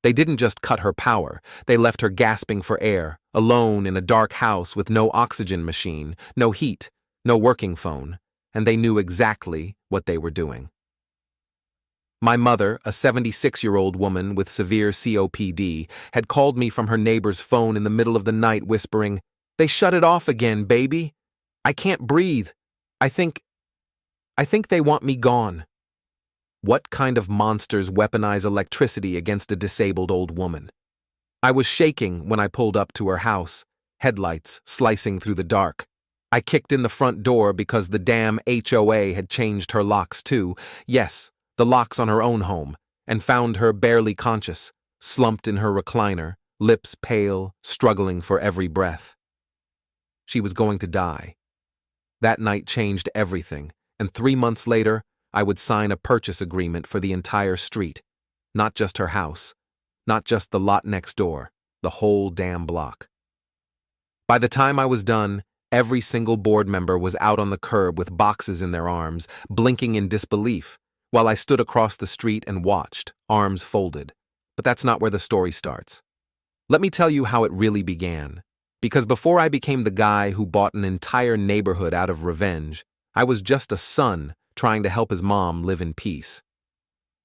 They didn't just cut her power, they left her gasping for air, alone in a dark house with no oxygen machine, no heat, no working phone, and they knew exactly what they were doing. My mother, a 76-year-old woman with severe COPD, had called me from her neighbor's phone in the middle of the night whispering, "They shut it off again, baby. I can't breathe. I think they want me gone." What kind of monsters weaponize electricity against a disabled old woman? I was shaking when I pulled up to her house, headlights slicing through the dark. I kicked in the front door because the damn HOA had changed her locks too. Yes, the locks on her own home, and found her barely conscious, slumped in her recliner, lips pale, struggling for every breath. She was going to die. That night changed everything, and 3 months later, I would sign a purchase agreement for the entire street. Not just her house, not just the lot next door, the whole damn block. By the time I was done, every single board member was out on the curb with boxes in their arms, blinking in disbelief, while I stood across the street and watched, arms folded. But that's not where the story starts. Let me tell you how it really began. Because before I became the guy who bought an entire neighborhood out of revenge, I was just a son trying to help his mom live in peace.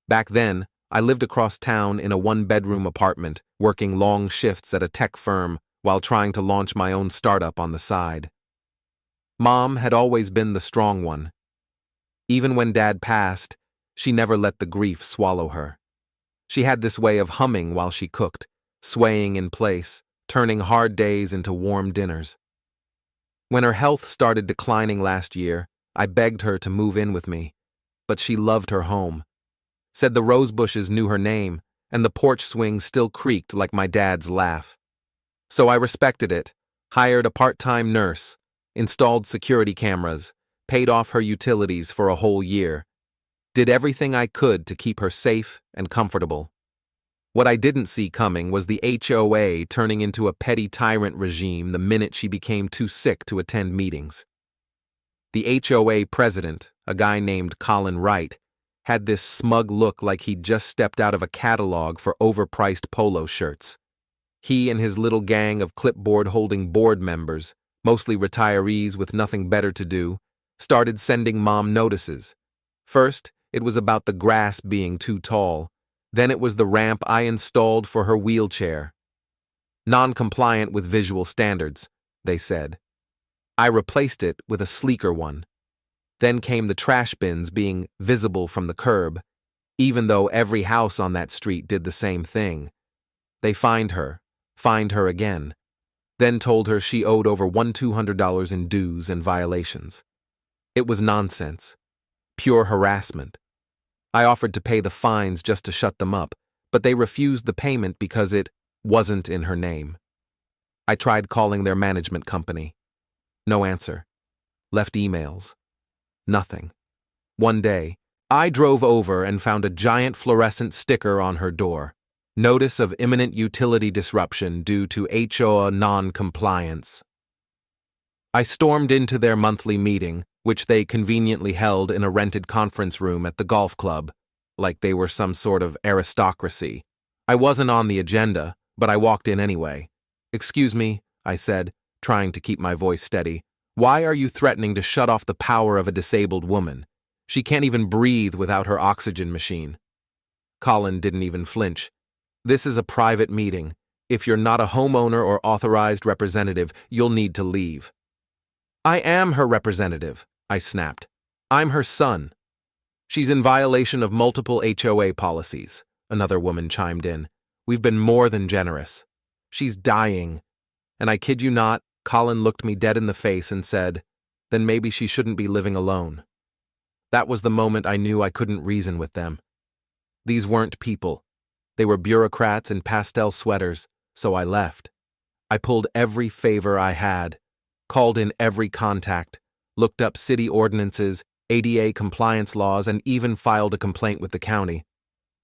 Back then, I lived across town in a one-bedroom apartment, working long shifts at a tech firm while trying to launch my own startup on the side. Mom had always been the strong one. Even when Dad passed, she never let the grief swallow her. She had this way of humming while she cooked, swaying in place, turning hard days into warm dinners. When her health started declining last year, I begged her to move in with me, but she loved her home. Said the rose bushes knew her name, and the porch swing still creaked like my dad's laugh. So I respected it, hired a part-time nurse, installed security cameras, paid off her utilities for a whole year, did everything I could to keep her safe and comfortable. What I didn't see coming was the HOA turning into a petty tyrant regime the minute she became too sick to attend meetings. The HOA president, a guy named Colin Wright, had this smug look like he'd just stepped out of a catalog for overpriced polo shirts. He and his little gang of clipboard-holding board members, mostly retirees with nothing better to do, started sending Mom notices. First, it was about the grass being too tall. Then it was the ramp I installed for her wheelchair. Non-compliant with visual standards, they said. I replaced it with a sleeker one. Then came the trash bins being visible from the curb, even though every house on that street did the same thing. They fined her again, then told her she owed over $1,200 in dues and violations. It was nonsense. Pure harassment. I offered to pay the fines just to shut them up, but they refused the payment because it wasn't in her name. I tried calling their management company. No answer. Left emails. Nothing. One day, I drove over and found a giant fluorescent sticker on her door. Notice of imminent utility disruption due to HOA non-compliance. I stormed into their monthly meeting, which they conveniently held in a rented conference room at the golf club, like they were some sort of aristocracy. I wasn't on the agenda, but I walked in anyway. "Excuse me," I said, trying to keep my voice steady. "Why are you threatening to shut off the power of a disabled woman? She can't even breathe without her oxygen machine." Colin didn't even flinch. "This is a private meeting. If you're not a homeowner or authorized representative, you'll need to leave." "I am her representative," I snapped. "I'm her son." "She's in violation of multiple HOA policies," another woman chimed in. "We've been more than generous. She's dying." And I kid you not, Colin looked me dead in the face and said, "Then maybe she shouldn't be living alone." That was the moment I knew I couldn't reason with them. These weren't people. They were bureaucrats in pastel sweaters, so I left. I pulled every favor I had, called in every contact, looked up city ordinances, ADA compliance laws, and even filed a complaint with the county.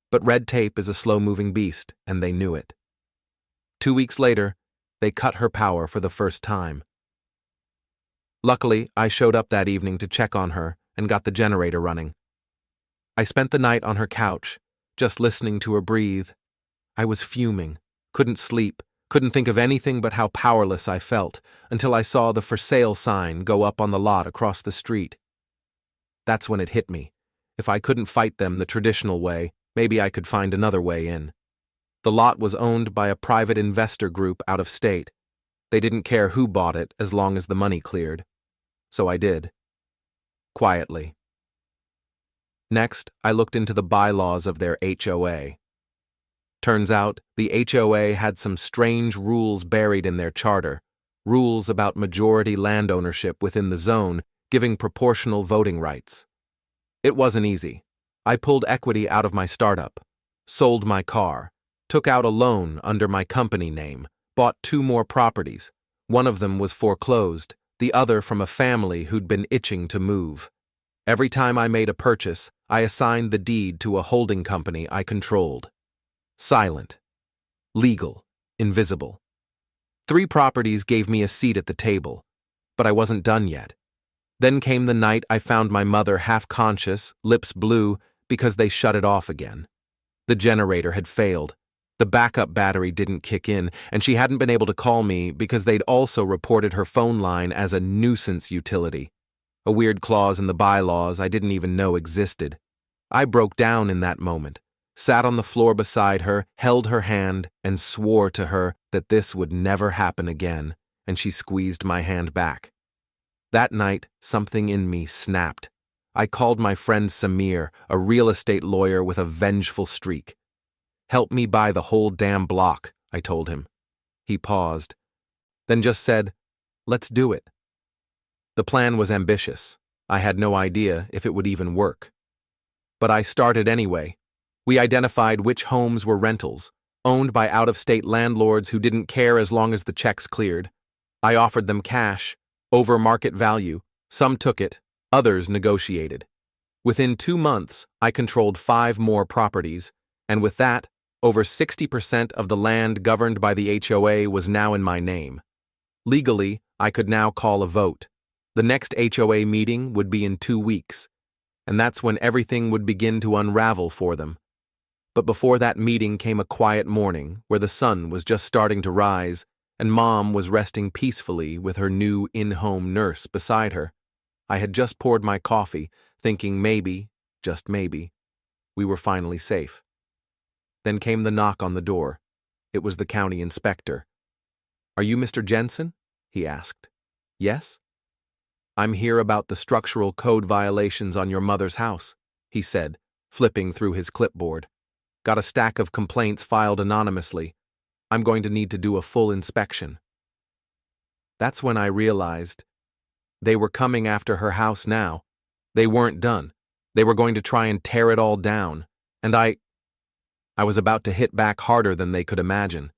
But red tape is a slow-moving beast, and they knew it. 2 weeks later, they cut her power for the first time. Luckily, I showed up that evening to check on her and got the generator running. I spent the night on her couch, just listening to her breathe. I was fuming, couldn't sleep, couldn't think of anything but how powerless I felt, until I saw the for sale sign go up on the lot across the street. That's when it hit me. If I couldn't fight them the traditional way, maybe I could find another way in. The lot was owned by a private investor group out of state. They didn't care who bought it as long as the money cleared. So I did. Quietly. Next, I looked into the bylaws of their HOA. Turns out, the HOA had some strange rules buried in their charter, rules about majority land ownership within the zone, giving proportional voting rights. It wasn't easy. I pulled equity out of my startup, sold my car, took out a loan under my company name, bought 2 more properties. One of them was foreclosed, the other from a family who'd been itching to move. Every time I made a purchase, I assigned the deed to a holding company I controlled. Silent. Legal. Invisible. 3 properties gave me a seat at the table, but I wasn't done yet. Then came the night I found my mother half-conscious, lips blue, because they shut it off again. The generator had failed. The backup battery didn't kick in, and she hadn't been able to call me because they'd also reported her phone line as a nuisance utility. A weird clause in the bylaws I didn't even know existed. I broke down in that moment, sat on the floor beside her, held her hand, and swore to her that this would never happen again, and she squeezed my hand back. That night, something in me snapped. I called my friend Samir, a real estate lawyer with a vengeful streak. "Help me buy the whole damn block," I told him. He paused, then just said, "Let's do it." The plan was ambitious. I had no idea if it would even work. But I started anyway. We identified which homes were rentals, owned by out-of-state landlords who didn't care as long as the checks cleared. I offered them cash, over market value. Some took it, others negotiated. Within 2 months, I controlled 5 more properties, and with that, over 60% of the land governed by the HOA was now in my name. Legally, I could now call a vote. The next HOA meeting would be in 2 weeks, and that's when everything would begin to unravel for them. But before that meeting came a quiet morning where the sun was just starting to rise, and Mom was resting peacefully with her new in-home nurse beside her. I had just poured my coffee, thinking maybe, just maybe, we were finally safe. Then came the knock on the door. It was the county inspector. "Are you Mr. Jensen?" he asked. "Yes?" "I'm here about the structural code violations on your mother's house," he said, flipping through his clipboard. "Got a stack of complaints filed anonymously. I'm going to need to do a full inspection." That's when I realized they were coming after her house now. They weren't done. They were going to try and tear it all down, and I was about to hit back harder than they could imagine.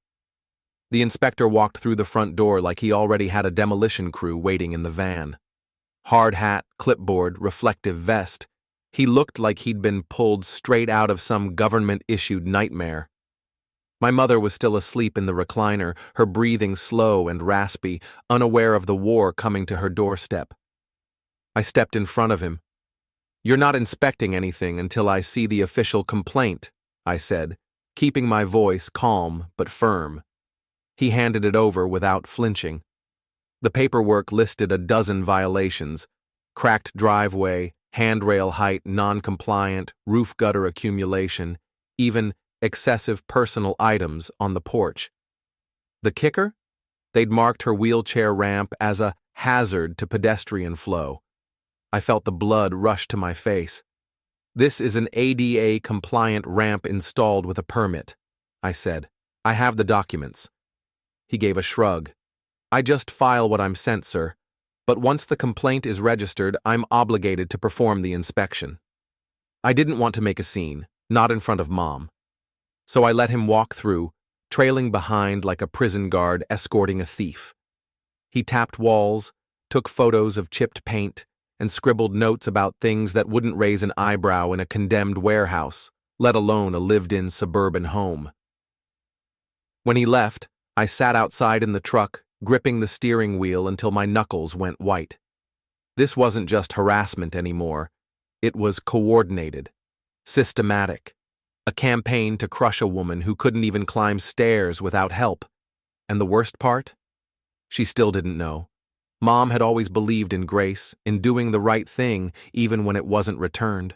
The inspector walked through the front door like he already had a demolition crew waiting in the van. Hard hat, clipboard, reflective vest. He looked like he'd been pulled straight out of some government-issued nightmare. My mother was still asleep in the recliner, her breathing slow and raspy, unaware of the war coming to her doorstep. I stepped in front of him. "You're not inspecting anything until I see the official complaint," I said, keeping my voice calm but firm. He handed it over without flinching. The paperwork listed a dozen violations: cracked driveway, handrail height non-compliant, roof gutter accumulation, even excessive personal items on the porch. The kicker? They'd marked her wheelchair ramp as a hazard to pedestrian flow. I felt the blood rush to my face. "This is an ADA-compliant ramp installed with a permit," I said. "I have the documents." He gave a shrug. "I just file what I'm sent, sir. But once the complaint is registered, I'm obligated to perform the inspection." I didn't want to make a scene, not in front of Mom. So I let him walk through, trailing behind like a prison guard escorting a thief. He tapped walls, took photos of chipped paint, and scribbled notes about things that wouldn't raise an eyebrow in a condemned warehouse, let alone a lived-in suburban home. When he left, I sat outside in the truck, gripping the steering wheel until my knuckles went white. This wasn't just harassment anymore. It was coordinated, systematic. A campaign to crush a woman who couldn't even climb stairs without help. And the worst part? She still didn't know. Mom had always believed in grace, in doing the right thing even when it wasn't returned.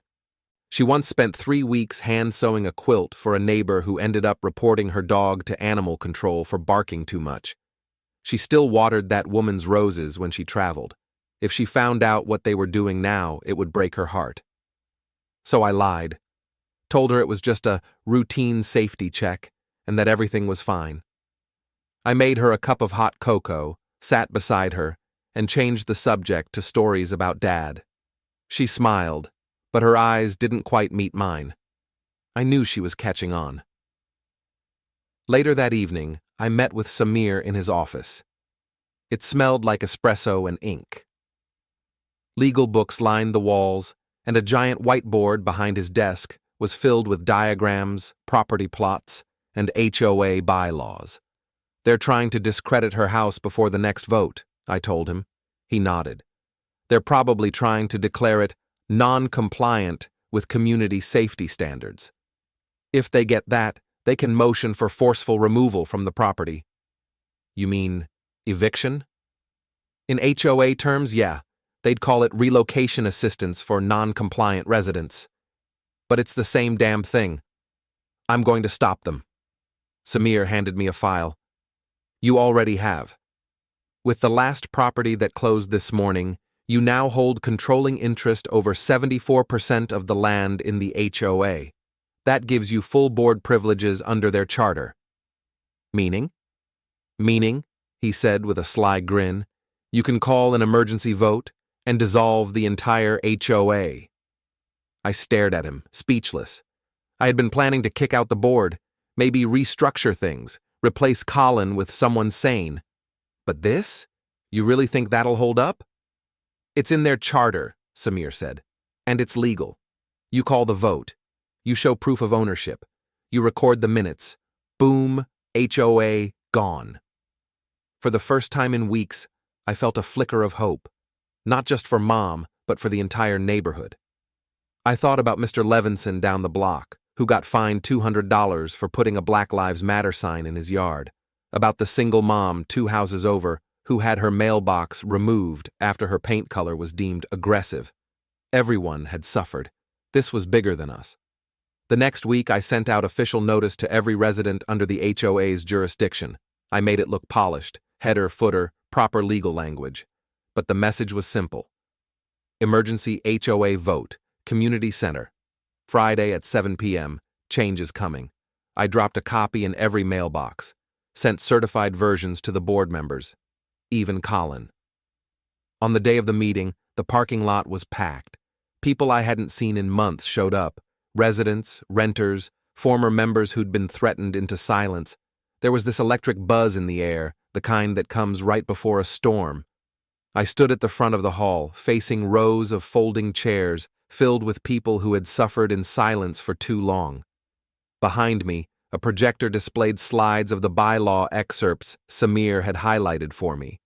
She once spent 3 weeks hand-sewing a quilt for a neighbor who ended up reporting her dog to animal control for barking too much. She still watered that woman's roses when she traveled. If she found out what they were doing now, it would break her heart. So I lied. Told her it was just a routine safety check and that everything was fine. I made her a cup of hot cocoa, sat beside her, and changed the subject to stories about Dad. She smiled, but her eyes didn't quite meet mine. I knew she was catching on. Later that evening, I met with Samir in his office. It smelled like espresso and ink. Legal books lined the walls, and a giant whiteboard behind his desk was filled with diagrams, property plots, and HOA bylaws. They're trying to discredit her house before the next vote, I told him. He nodded. They're probably trying to declare it non-compliant with community safety standards. If they get that, they can motion for forceful removal from the property. You mean eviction? In HOA terms, yeah. They'd call it relocation assistance for non-compliant residents. But it's the same damn thing. I'm going to stop them. Samir handed me a file. You already have. With the last property that closed this morning, you now hold controlling interest over 74% of the land in the HOA. That gives you full board privileges under their charter. Meaning? Meaning, he said with a sly grin, you can call an emergency vote and dissolve the entire HOA. I stared at him, speechless. I had been planning to kick out the board, maybe restructure things, replace Colin with someone sane. But this? You really think that'll hold up? It's in their charter, Samir said, and it's legal. You call the vote. You show proof of ownership. You record the minutes. Boom, HOA, gone. For the first time in weeks, I felt a flicker of hope. Not just for Mom, but for the entire neighborhood. I thought about Mr. Levinson down the block, who got fined $200 for putting a Black Lives Matter sign in his yard. About the single mom 2 houses over who had her mailbox removed after her paint color was deemed aggressive. Everyone had suffered. This was bigger than us. The next week, I sent out official notice to every resident under the HOA's jurisdiction. I made it look polished, header, footer, proper legal language. But the message was simple. Emergency HOA vote, community center. Friday at 7 p.m., change is coming. I dropped a copy in every mailbox, sent certified versions to the board members, even Colin. On the day of the meeting, the parking lot was packed. People I hadn't seen in months showed up. Residents, renters, former members who'd been threatened into silence. There was this electric buzz in the air, the kind that comes right before a storm. I stood at the front of the hall, facing rows of folding chairs filled with people who had suffered in silence for too long. Behind me, a projector displayed slides of the bylaw excerpts Samir had highlighted for me.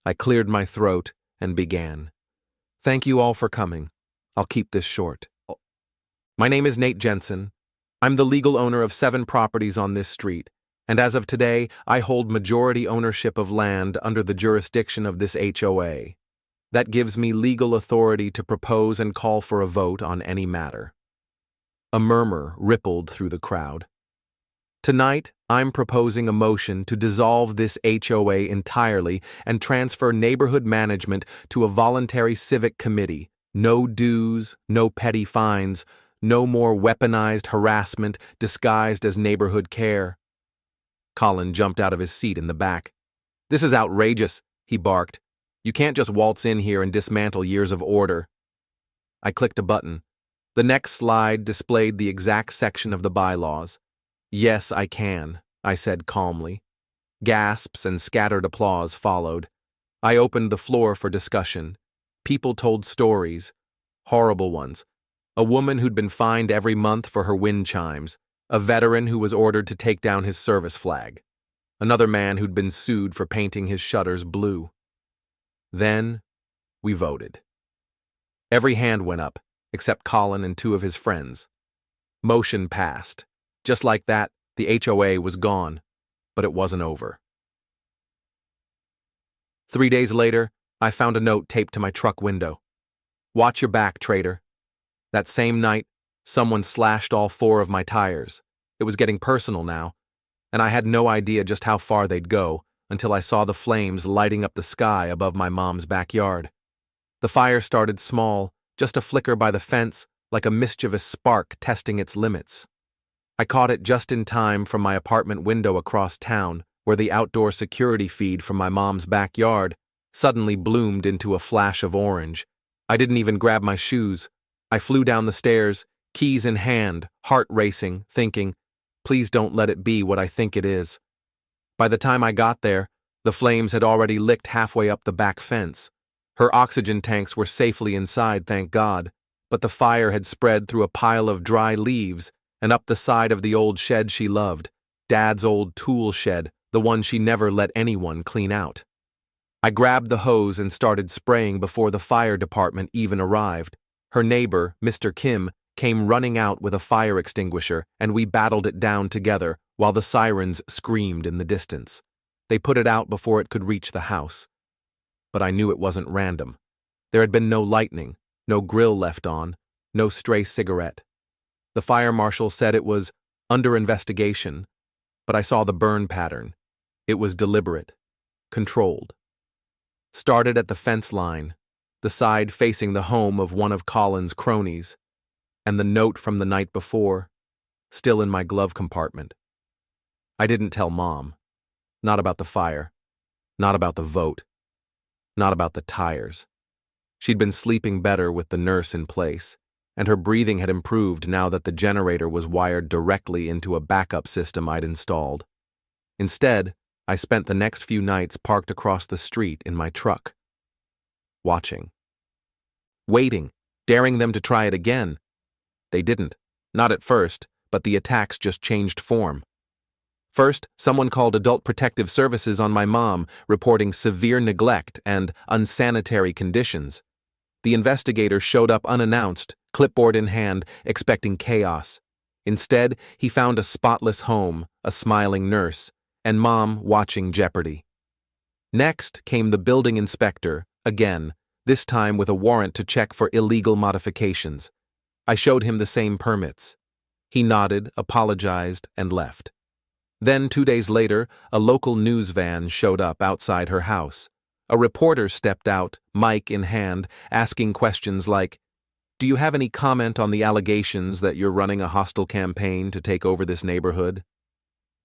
I cleared my throat and began. Thank you all for coming. I'll keep this short. My name is Nate Jensen. I'm the legal owner of 7 properties on this street, and as of today, I hold majority ownership of land under the jurisdiction of this HOA. That gives me legal authority to propose and call for a vote on any matter. A murmur rippled through the crowd. Tonight, I'm proposing a motion to dissolve this HOA entirely and transfer neighborhood management to a voluntary civic committee. No dues, no petty fines, no more weaponized harassment disguised as neighborhood care. Colin jumped out of his seat in the back. This is outrageous, he barked. You can't just waltz in here and dismantle years of order. I clicked a button. The next slide displayed the exact section of the bylaws. Yes, I can, I said calmly. Gasps and scattered applause followed. I opened the floor for discussion. People told stories, horrible ones. A woman who'd been fined every month for her wind chimes. A veteran who was ordered to take down his service flag. Another man who'd been sued for painting his shutters blue. Then, we voted. Every hand went up, except Colin and 2 of his friends. Motion passed. Just like that, the HOA was gone, but it wasn't over. 3 days later, I found a note taped to my truck window. "Watch your back, traitor." That same night, someone slashed all 4 of my tires. It was getting personal now, and I had no idea just how far they'd go until I saw the flames lighting up the sky above my mom's backyard. The fire started small, just a flicker by the fence, like a mischievous spark testing its limits. I caught it just in time from my apartment window across town, where the outdoor security feed from my mom's backyard suddenly bloomed into a flash of orange. I didn't even grab my shoes. I flew down the stairs, keys in hand, heart racing, thinking, please don't let it be what I think it is. By the time I got there, the flames had already licked halfway up the back fence. Her oxygen tanks were safely inside, thank God, but the fire had spread through a pile of dry leaves and up the side of the old shed she loved, Dad's old tool shed, the one she never let anyone clean out. I grabbed the hose and started spraying before the fire department even arrived. Her neighbor, Mr. Kim, came running out with a fire extinguisher, and we battled it down together while the sirens screamed in the distance. They put it out before it could reach the house. But I knew it wasn't random. There had been no lightning, no grill left on, no stray cigarette. The fire marshal said it was under investigation, but I saw the burn pattern. It was deliberate, controlled. Started at the fence line, the side facing the home of one of Colin's cronies, and the note from the night before, still in my glove compartment. I didn't tell Mom. Not about the fire, not about the vote, not about the tires. She'd been sleeping better with the nurse in place, and her breathing had improved now that the generator was wired directly into a backup system I'd installed. Instead, I spent the next few nights parked across the street in my truck. Watching. Waiting, daring them to try it again. They didn't. Not at first, but the attacks just changed form. First, someone called Adult Protective Services on my mom, reporting severe neglect and unsanitary conditions. The investigator showed up unannounced, clipboard in hand, expecting chaos. Instead, he found a spotless home, a smiling nurse, and Mom watching Jeopardy. Next came the building inspector, again, this time with a warrant to check for illegal modifications. I showed him the same permits. He nodded, apologized, and left. Then, 2 days later, a local news van showed up outside her house. A reporter stepped out, mic in hand, asking questions like, "Do you have any comment on the allegations that you're running a hostile campaign to take over this neighborhood?"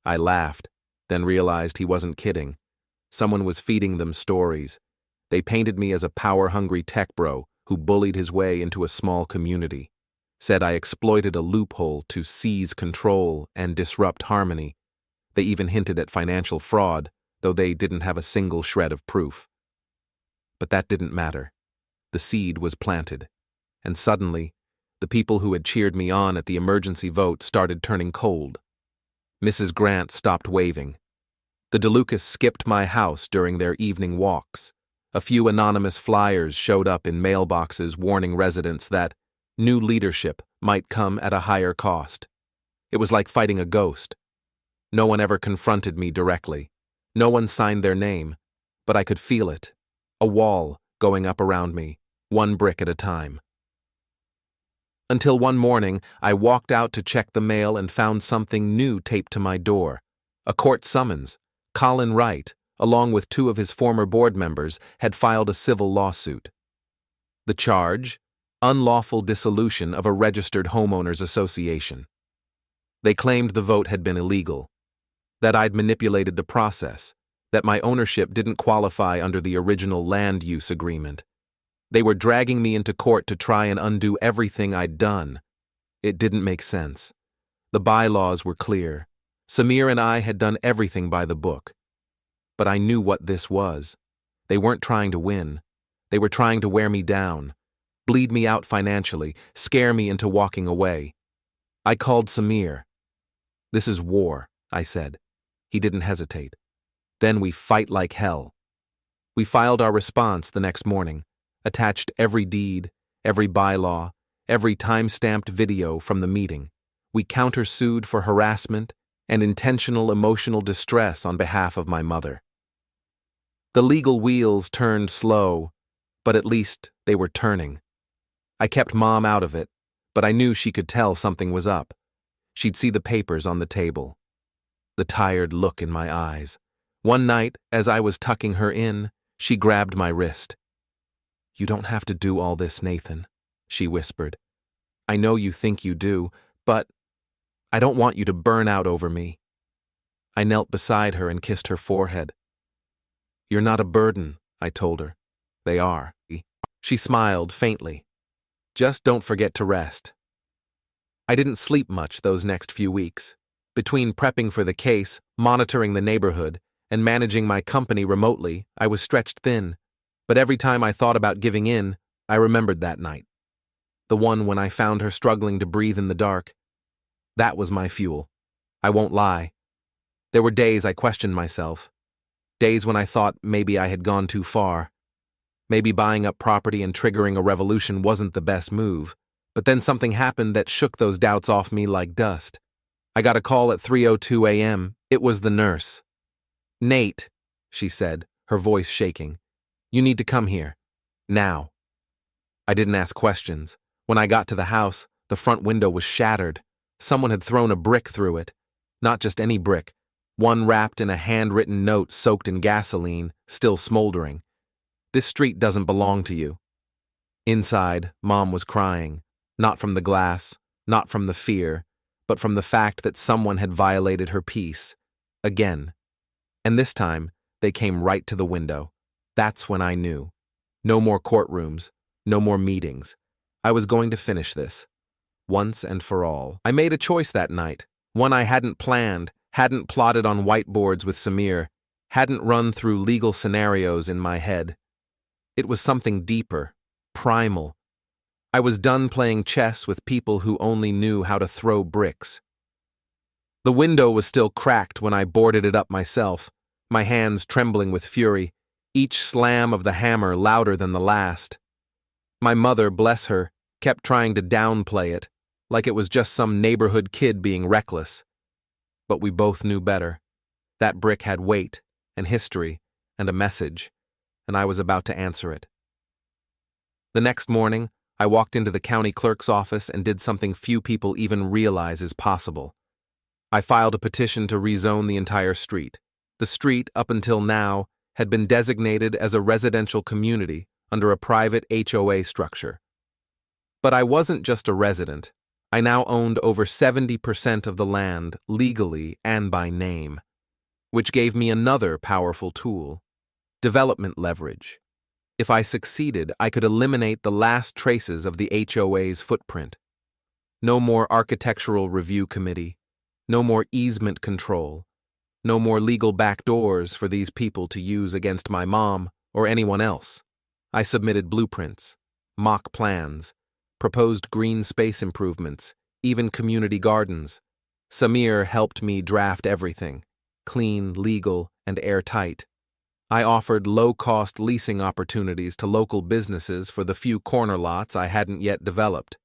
I laughed, then realized he wasn't kidding. Someone was feeding them stories. They painted me as a power-hungry tech bro who bullied his way into a small community. Said I exploited a loophole to seize control and disrupt harmony. They even hinted at financial fraud, though they didn't have a single shred of proof. But that didn't matter. The seed was planted. And suddenly, the people who had cheered me on at the emergency vote started turning cold. Mrs. Grant stopped waving. The DeLucas skipped my house during their evening walks. A few anonymous flyers showed up in mailboxes warning residents that new leadership might come at a higher cost. It was like fighting a ghost. No one ever confronted me directly. No one signed their name, but I could feel it. A wall going up around me, one brick at a time. Until one morning, I walked out to check the mail and found something new taped to my door. A court summons. Colin Wright, along with 2 of his former board members, had filed a civil lawsuit. The charge? Unlawful dissolution of a registered homeowners association. They claimed the vote had been illegal, that I'd manipulated the process, that my ownership didn't qualify under the original land use agreement. They were dragging me into court to try and undo everything I'd done. It didn't make sense. The bylaws were clear. Samir and I had done everything by the book. But I knew what this was. They weren't trying to win. They were trying to wear me down, bleed me out financially, scare me into walking away. I called Samir. "This is war," I said. He didn't hesitate. "Then we fight like hell." We filed our response the next morning, attached every deed, every bylaw, every time-stamped video from the meeting. We countersued for harassment and intentional emotional distress on behalf of my mother. The legal wheels turned slow, but at least they were turning. I kept Mom out of it, but I knew she could tell something was up. She'd see the papers on the table. The tired look in my eyes. One night, as I was tucking her in, she grabbed my wrist. "You don't have to do all this, Nathan," she whispered. "I know you think you do, but I don't want you to burn out over me." I knelt beside her and kissed her forehead. "You're not a burden," I told her. "They are." She smiled faintly. "Just don't forget to rest." I didn't sleep much those next few weeks. Between prepping for the case, monitoring the neighborhood, and managing my company remotely, I was stretched thin. But every time I thought about giving in, I remembered that night. The one when I found her struggling to breathe in the dark. That was my fuel. I won't lie. There were days I questioned myself. Days when I thought maybe I had gone too far. Maybe buying up property and triggering a revolution wasn't the best move. But then something happened that shook those doubts off me like dust. I got a call at 3:02 a.m. It was the nurse. "Nate," she said, her voice shaking. "You need to come here. Now." I didn't ask questions. When I got to the house, the front window was shattered. Someone had thrown a brick through it. Not just any brick. One wrapped in a handwritten note soaked in gasoline, still smoldering. "This street doesn't belong to you." Inside, Mom was crying. Not from the glass, not from the fear, but from the fact that someone had violated her peace. Again. And this time, they came right to the window. That's when I knew. No more courtrooms, no more meetings. I was going to finish this. Once and for all. I made a choice that night, one I hadn't planned, hadn't plotted on whiteboards with Samir, hadn't run through legal scenarios in my head. It was something deeper, primal. I was done playing chess with people who only knew how to throw bricks. The window was still cracked when I boarded it up myself, my hands trembling with fury, each slam of the hammer louder than the last. My mother, bless her, kept trying to downplay it, like it was just some neighborhood kid being reckless. But we both knew better. That brick had weight, and history, and a message, and I was about to answer it. The next morning, I walked into the county clerk's office and did something few people even realize is possible. I filed a petition to rezone the entire street. The street, up until now, had been designated as a residential community under a private HOA structure. But I wasn't just a resident. I now owned over 70% of the land, legally and by name, which gave me another powerful tool: development leverage. If I succeeded, I could eliminate the last traces of the HOA's footprint. No more architectural review committee, no more easement control, no more legal backdoors for these people to use against my mom or anyone else. I submitted blueprints, mock plans, proposed green space improvements, even community gardens. Samir helped me draft everything, clean, legal, and airtight. I offered low-cost leasing opportunities to local businesses for the few corner lots I hadn't yet developed.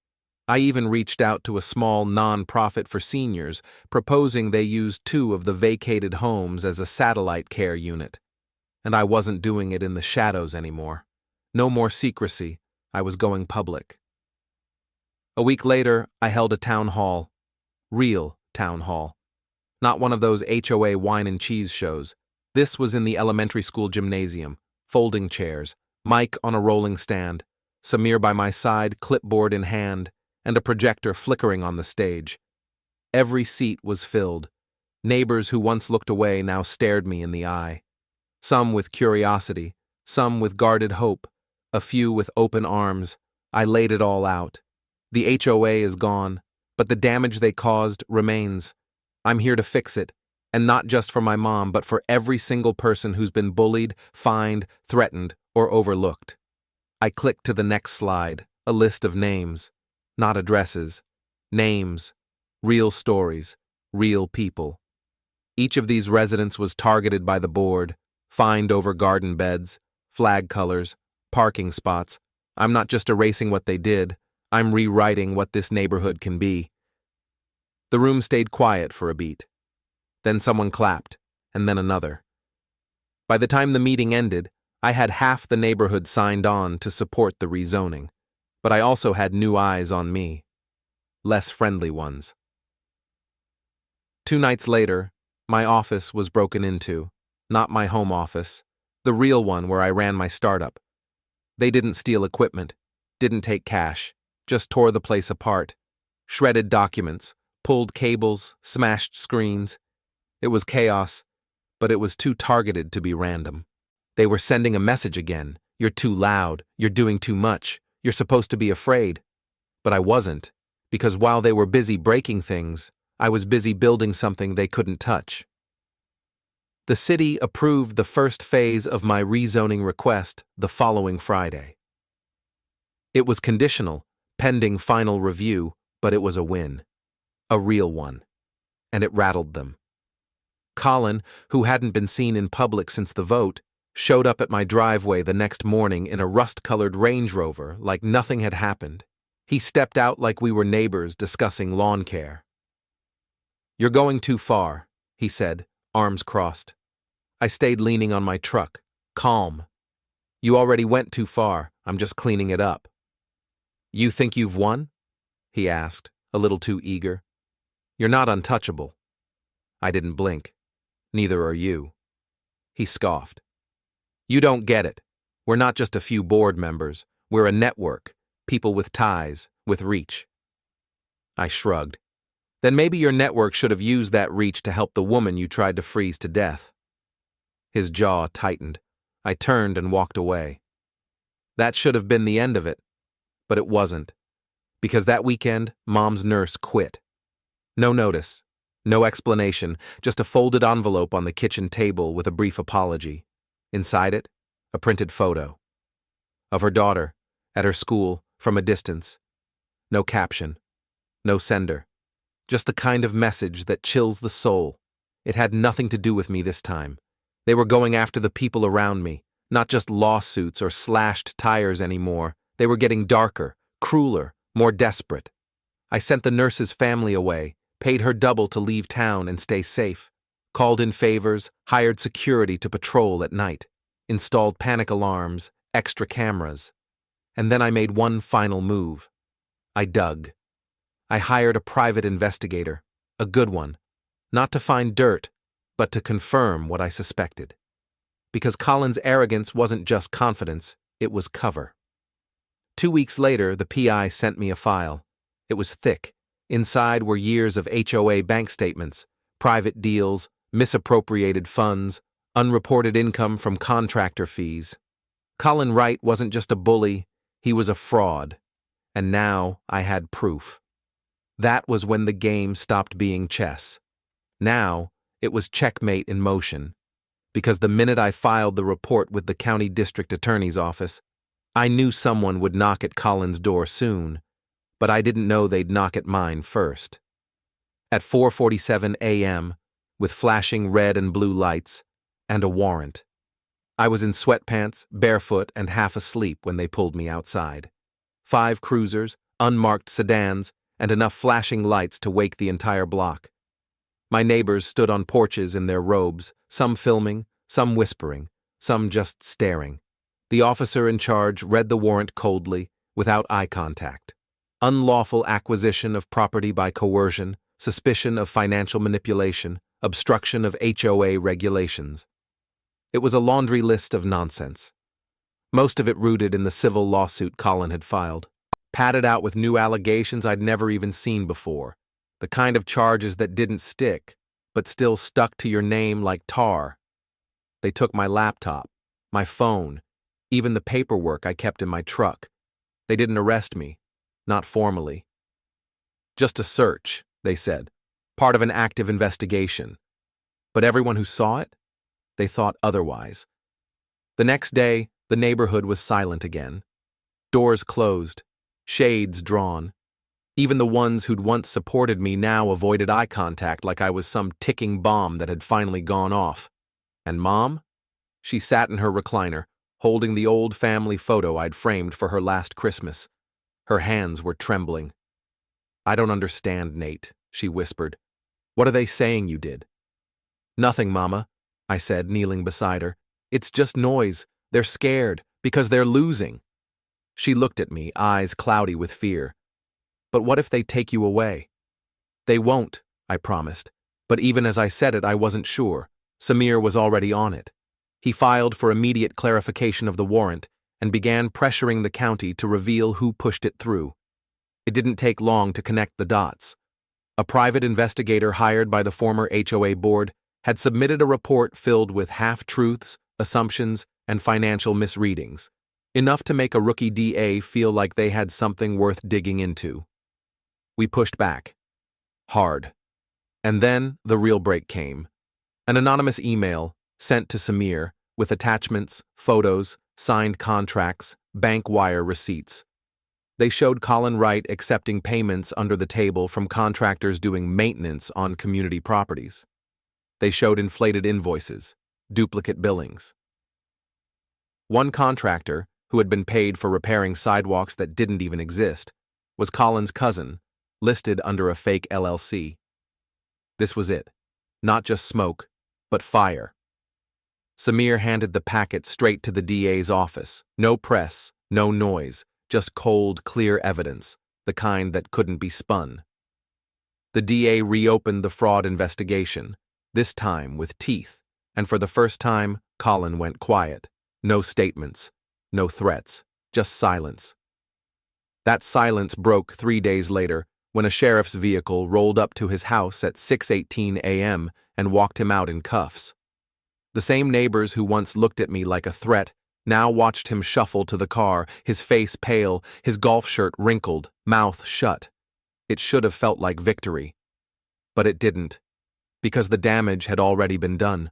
I even reached out to a small non-profit for seniors, proposing they use 2 of the vacated homes as a satellite care unit. And I wasn't doing it in the shadows anymore. No more secrecy. I was going public. A week later, I held a town hall. Real town hall. Not one of those HOA wine and cheese shows. This was in the elementary school gymnasium, folding chairs, mic on a rolling stand, Samir by my side, clipboard in hand, and a projector flickering on the stage. Every seat was filled. Neighbors who once looked away now stared me in the eye. Some with curiosity, some with guarded hope, a few with open arms. I laid it all out. The HOA is gone, but the damage they caused remains. I'm here to fix it. And not just for my mom, but for every single person who's been bullied, fined, threatened, or overlooked. I clicked to the next slide, a list of names, not addresses. Names, real stories, real people. Each of these residents was targeted by the board, fined over garden beds, flag colors, parking spots. I'm not just erasing what they did, I'm rewriting what this neighborhood can be. The room stayed quiet for a beat. Then someone clapped, and then another. By the time the meeting ended, I had half the neighborhood signed on to support the rezoning, but I also had new eyes on me. Less friendly ones. 2 nights later, my office was broken into. Not my home office, the real one where I ran my startup. They didn't steal equipment, didn't take cash, just tore the place apart, shredded documents, pulled cables, smashed screens. It was chaos, but it was too targeted to be random. They were sending a message again. You're too loud, you're doing too much, you're supposed to be afraid. But I wasn't, because while they were busy breaking things, I was busy building something they couldn't touch. The city approved the first phase of my rezoning request the following Friday. It was conditional, pending final review, but it was a win. A real one. And it rattled them. Colin, who hadn't been seen in public since the vote, showed up at my driveway the next morning in a rust-colored Range Rover like nothing had happened. He stepped out like we were neighbors discussing lawn care. "You're going too far," he said, arms crossed. I stayed leaning on my truck, calm. "You already went too far, I'm just cleaning it up." "You think you've won?" he asked, a little too eager. "You're not untouchable." I didn't blink. "Neither are you." He scoffed. "You don't get it. We're not just a few board members. We're a network, people with ties, with reach." I shrugged. "Then maybe your network should have used that reach to help the woman you tried to freeze to death." His jaw tightened. I turned and walked away. That should have been the end of it, but it wasn't. Because that weekend, Mom's nurse quit. No notice, no explanation, just a folded envelope on the kitchen table with a brief apology. Inside it, a printed photo. Of her daughter, at her school, from a distance. No caption, no sender. Just the kind of message that chills the soul. It had nothing to do with me this time. They were going after the people around me, not just lawsuits or slashed tires anymore. They were getting darker, crueler, more desperate. I sent the nurse's family away, paid her double to leave town and stay safe, called in favors, hired security to patrol at night, installed panic alarms, extra cameras. And then I made one final move. I dug. I hired a private investigator, a good one, not to find dirt, but to confirm what I suspected. Because Colin's arrogance wasn't just confidence, it was cover. 2 weeks later, the PI sent me a file. It was thick. Inside were years of HOA bank statements, private deals, misappropriated funds, unreported income from contractor fees. Colin Wright wasn't just a bully, he was a fraud. And now I had proof. That was when the game stopped being chess. Now, it was checkmate in motion. Because the minute I filed the report with the county district attorney's office, I knew someone would knock at Colin's door soon, but I didn't know they'd knock at mine first. At 4:47 a.m., with flashing red and blue lights, and a warrant. I was in sweatpants, barefoot, and half asleep when they pulled me outside. 5 cruisers, unmarked sedans, and enough flashing lights to wake the entire block. My neighbors stood on porches in their robes, some filming, some whispering, some just staring. The officer in charge read the warrant coldly, without eye contact. Unlawful acquisition of property by coercion, suspicion of financial manipulation, obstruction of HOA regulations. It was a laundry list of nonsense. Most of it rooted in the civil lawsuit Colin had filed. Padded out with new allegations I'd never even seen before. The kind of charges that didn't stick, but still stuck to your name like tar. They took my laptop, my phone, even the paperwork I kept in my truck. They didn't arrest me, not formally. Just a search, they said, part of an active investigation. But everyone who saw it, they thought otherwise. The next day, the neighborhood was silent again. Doors closed, shades drawn. Even the ones who'd once supported me now avoided eye contact like I was some ticking bomb that had finally gone off. And Mom? She sat in her recliner, holding the old family photo I'd framed for her last Christmas. Her hands were trembling. "I don't understand, Nate," she whispered. "What are they saying you did?" "Nothing, Mama," I said, kneeling beside her. "It's just noise. They're scared, because they're losing." She looked at me, eyes cloudy with fear. "But what if they take you away?" "They won't," I promised. But even as I said it, I wasn't sure. Samir was already on it. He filed for immediate clarification of the warrant and began pressuring the county to reveal who pushed it through. It didn't take long to connect the dots. A private investigator hired by the former HOA board had submitted a report filled with half-truths, assumptions, and financial misreadings, enough to make a rookie DA feel like they had something worth digging into. We pushed back. Hard. And then the real break came. An anonymous email sent to Samir with attachments, photos, signed contracts, bank wire receipts. They showed Colin Wright accepting payments under the table from contractors doing maintenance on community properties. They showed inflated invoices, duplicate billings. One contractor, who had been paid for repairing sidewalks that didn't even exist, was Colin's cousin, listed under a fake LLC. This was it. Not just smoke, but fire. Samir handed the packet straight to the DA's office. No press, no noise, just cold, clear evidence, the kind that couldn't be spun. The DA reopened the fraud investigation, this time with teeth, and for the first time, Colin went quiet. No statements, no threats, just silence. That silence broke 3 days later when a sheriff's vehicle rolled up to his house at 6:18 a.m. and walked him out in cuffs. The same neighbors who once looked at me like a threat now watched him shuffle to the car, his face pale, his golf shirt wrinkled, mouth shut. It should have felt like victory. But it didn't, because the damage had already been done.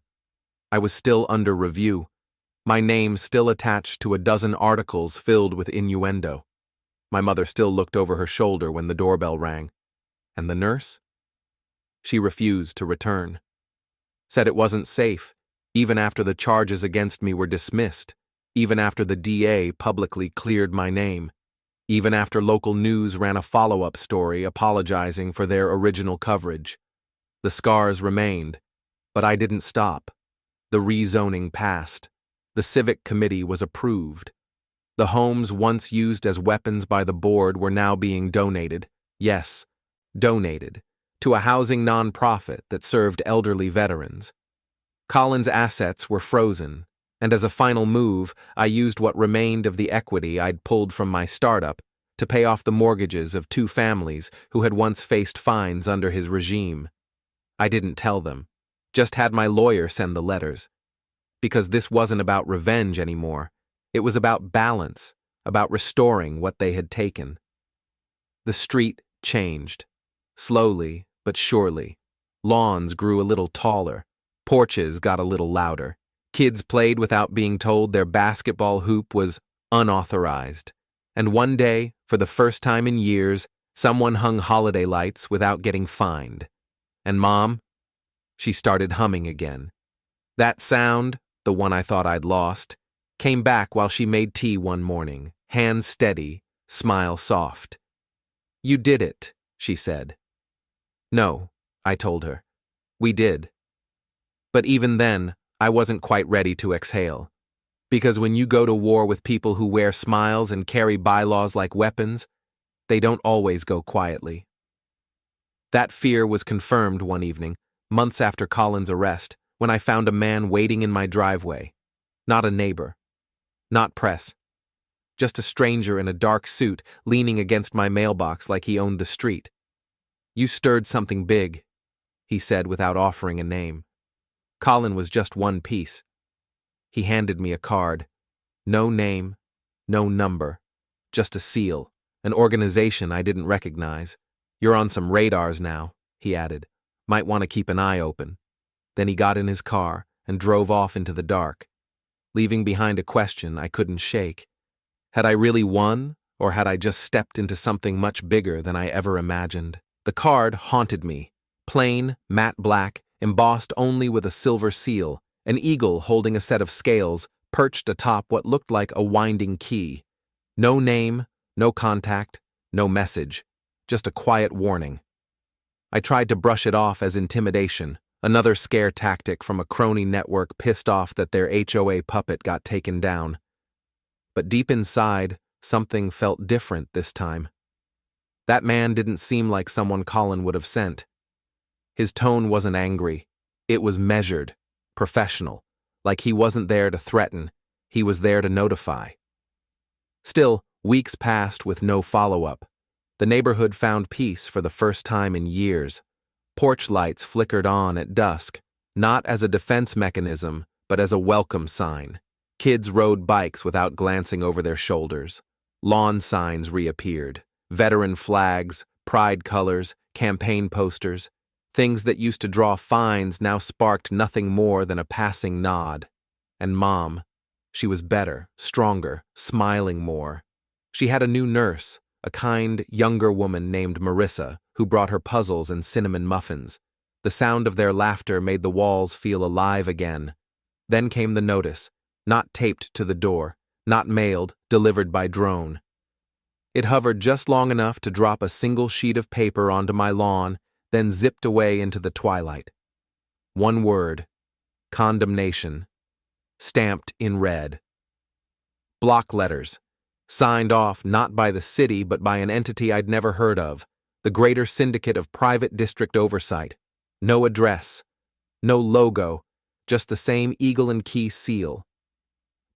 I was still under review, my name still attached to a dozen articles filled with innuendo. My mother still looked over her shoulder when the doorbell rang. And the nurse? She refused to return. Said it wasn't safe, even after the charges against me were dismissed, even after the DA publicly cleared my name, even after local news ran a follow-up story apologizing for their original coverage. The scars remained, but I didn't stop. The rezoning passed. The civic committee was approved. The homes once used as weapons by the board were now being donated, yes, donated, to a housing nonprofit that served elderly veterans. Colin's assets were frozen, and as a final move, I used what remained of the equity I'd pulled from my startup to pay off the mortgages of 2 families who had once faced fines under his regime. I didn't tell them, just had my lawyer send the letters. Because this wasn't about revenge anymore. It was about balance, about restoring what they had taken. The street changed. Slowly, but surely. Lawns grew a little taller. Porches got a little louder. Kids played without being told their basketball hoop was unauthorized. And one day, for the first time in years, someone hung holiday lights without getting fined. And Mom? She started humming again. That sound, the one I thought I'd lost, came back while she made tea one morning, hands steady, smile soft. "You did it," she said. "No," I told her. "We did." But even then, I wasn't quite ready to exhale. Because when you go to war with people who wear smiles and carry bylaws like weapons, they don't always go quietly. That fear was confirmed one evening, months after Colin's arrest, when I found a man waiting in my driveway. Not a neighbor. Not press. Just a stranger in a dark suit leaning against my mailbox like he owned the street. "You stirred something big," he said without offering a name. Colin was just one piece. He handed me a card. No name, no number, just a seal, an organization I didn't recognize. "You're on some radars now," he added. "Might want to keep an eye open." Then he got in his car and drove off into the dark, leaving behind a question I couldn't shake. Had I really won, or had I just stepped into something much bigger than I ever imagined? The card haunted me. Plain, matte black, embossed only with a silver seal, an eagle holding a set of scales perched atop what looked like a winding key. No name, no contact, no message, just a quiet warning. I tried to brush it off as intimidation, another scare tactic from a crony network pissed off that their HOA puppet got taken down. But deep inside, something felt different this time. That man didn't seem like someone Colin would have sent. His tone wasn't angry. It was measured, professional, like he wasn't there to threaten, he was there to notify. Still, weeks passed with no follow-up. The neighborhood found peace for the first time in years. Porch lights flickered on at dusk, not as a defense mechanism, but as a welcome sign. Kids rode bikes without glancing over their shoulders. Lawn signs reappeared. Veteran flags, pride colors, campaign posters. Things that used to draw fines now sparked nothing more than a passing nod. And Mom, she was better, stronger, smiling more. She had a new nurse, a kind, younger woman named Marissa, who brought her puzzles and cinnamon muffins. The sound of their laughter made the walls feel alive again. Then came the notice, not taped to the door, not mailed, delivered by drone. It hovered just long enough to drop a single sheet of paper onto my lawn, then zipped away into the twilight. One word: condemnation. Stamped in red. Block letters. Signed off not by the city but by an entity I'd never heard of, the Greater Syndicate of Private District Oversight. No address. No logo. Just the same eagle and key seal.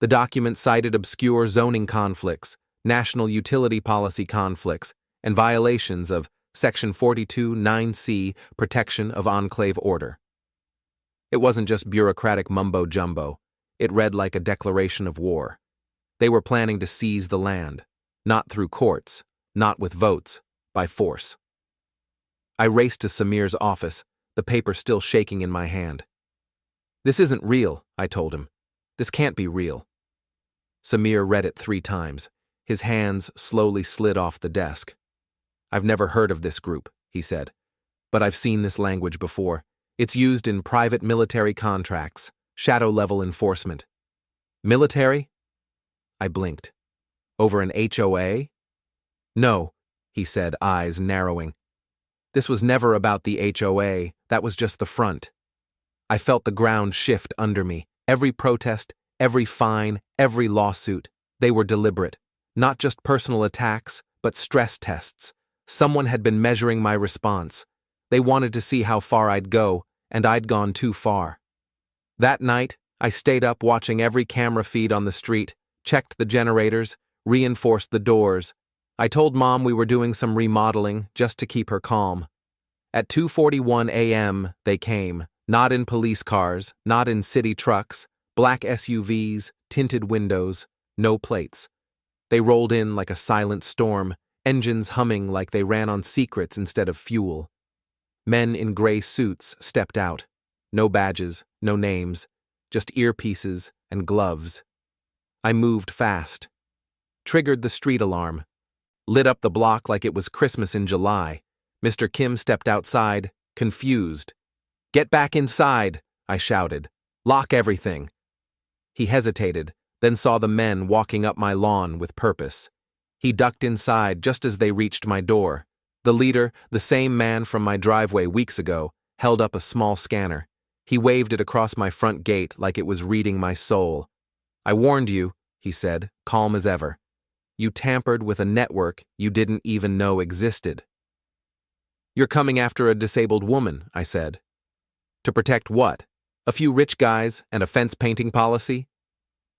The document cited obscure zoning conflicts, national utility policy conflicts, and violations of Section 42(9)(c), Protection of Enclave Order. It wasn't just bureaucratic mumbo-jumbo. It read like a declaration of war. They were planning to seize the land, not through courts, not with votes, by force. I raced to Samir's office, the paper still shaking in my hand. "This isn't real," I told him. "This can't be real." Samir read it 3 times. His hands slowly slid off the desk. "I've never heard of this group," he said, "but I've seen this language before. It's used in private military contracts, shadow-level enforcement." "Military?" I blinked. "Over an HOA?" "No," he said, eyes narrowing. "This was never about the HOA, that was just the front." I felt the ground shift under me. Every protest, every fine, every lawsuit, they were deliberate. Not just personal attacks, but stress tests. Someone had been measuring my response. They wanted to see how far I'd go, and I'd gone too far. That night, I stayed up watching every camera feed on the street, checked the generators, reinforced the doors. I told Mom we were doing some remodeling just to keep her calm. At 2:41 a.m., they came, not in police cars, not in city trucks, black SUVs, tinted windows, no plates. They rolled in like a silent storm, engines humming like they ran on secrets instead of fuel. Men in gray suits stepped out. No badges, no names, just earpieces and gloves. I moved fast. Triggered the street alarm. Lit up the block like it was Christmas in July. Mr. Kim stepped outside, confused. "Get back inside," I shouted. "Lock everything." He hesitated, then saw the men walking up my lawn with purpose. He ducked inside just as they reached my door. The leader, the same man from my driveway weeks ago, held up a small scanner. He waved it across my front gate like it was reading my soul. "I warned you," he said, calm as ever. "You tampered with a network you didn't even know existed." "You're coming after a disabled woman," I said. "To protect what? A few rich guys and a fence painting policy?"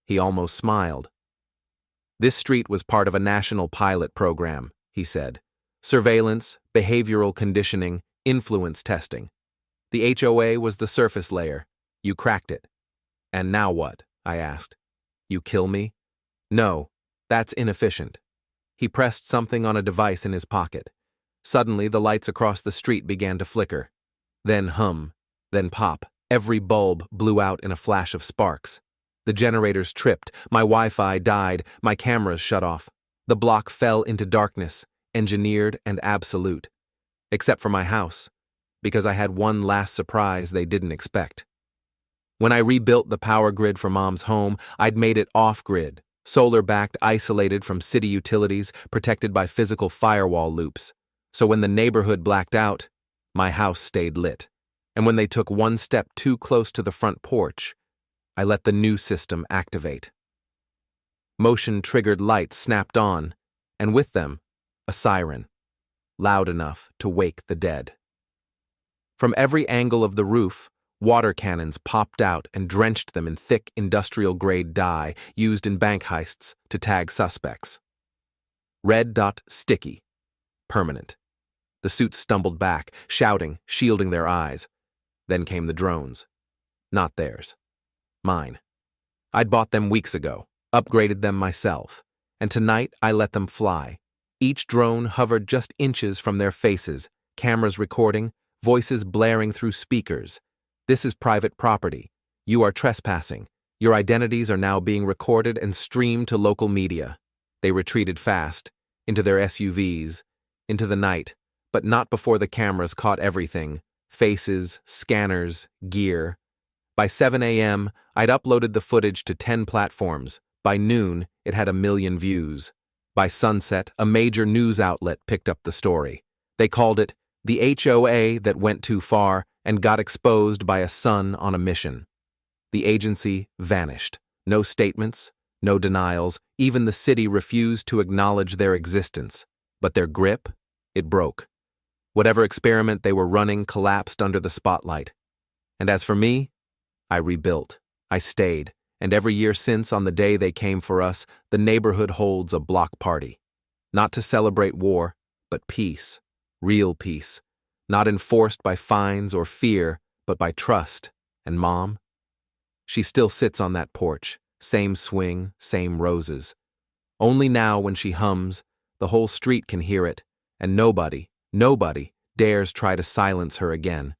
He almost smiled. "This street was part of a national pilot program," he said. "Surveillance, behavioral conditioning, influence testing. The HOA was the surface layer. You cracked it." "And now what?" I asked. "You kill me?" "No, that's inefficient." He pressed something on a device in his pocket. Suddenly, the lights across the street began to flicker. Then hum, then pop. Every bulb blew out in a flash of sparks. The generators tripped, my Wi-Fi died, my cameras shut off. The block fell into darkness, engineered and absolute. Except for my house, because I had one last surprise they didn't expect. When I rebuilt the power grid for Mom's home, I'd made it off-grid, solar-backed, isolated from city utilities, protected by physical firewall loops. So when the neighborhood blacked out, My house stayed lit, and when they took one step too close to the front porch, I let the new system activate. Motion-triggered lights snapped on, and with them, a siren, loud enough to wake the dead. From every angle of the roof, water cannons popped out and drenched them in thick industrial-grade dye used in bank heists to tag suspects. Red dot sticky. Permanent. The suits stumbled back, shouting, shielding their eyes. Then came the drones. Not theirs. Mine. I'd bought them weeks ago, upgraded them myself, and tonight I let them fly. Each drone hovered just inches from their faces, cameras recording, voices blaring through speakers. This is private property. You are trespassing. Your identities are now being recorded and streamed to local media. They retreated fast, into their SUVs, into the night, but not before the cameras caught everything: faces, scanners, gear. By 7 a.m., I'd uploaded the footage to 10 platforms. By noon, it had 1 million views. By sunset, a major news outlet picked up the story. They called it the HOA that went too far and got exposed by a son on a mission. The agency vanished. No statements, no denials. Even the city refused to acknowledge their existence. But their grip? It broke. Whatever experiment they were running collapsed under the spotlight. And as for me, I rebuilt. I stayed. And every year since, on the day they came for us, the neighborhood holds a block party. Not to celebrate war, but peace. Real peace. Not enforced by fines or fear, but by trust. And Mom? She still sits on that porch. Same swing, same roses. Only now when she hums, the whole street can hear it, and nobody dares try to silence her again.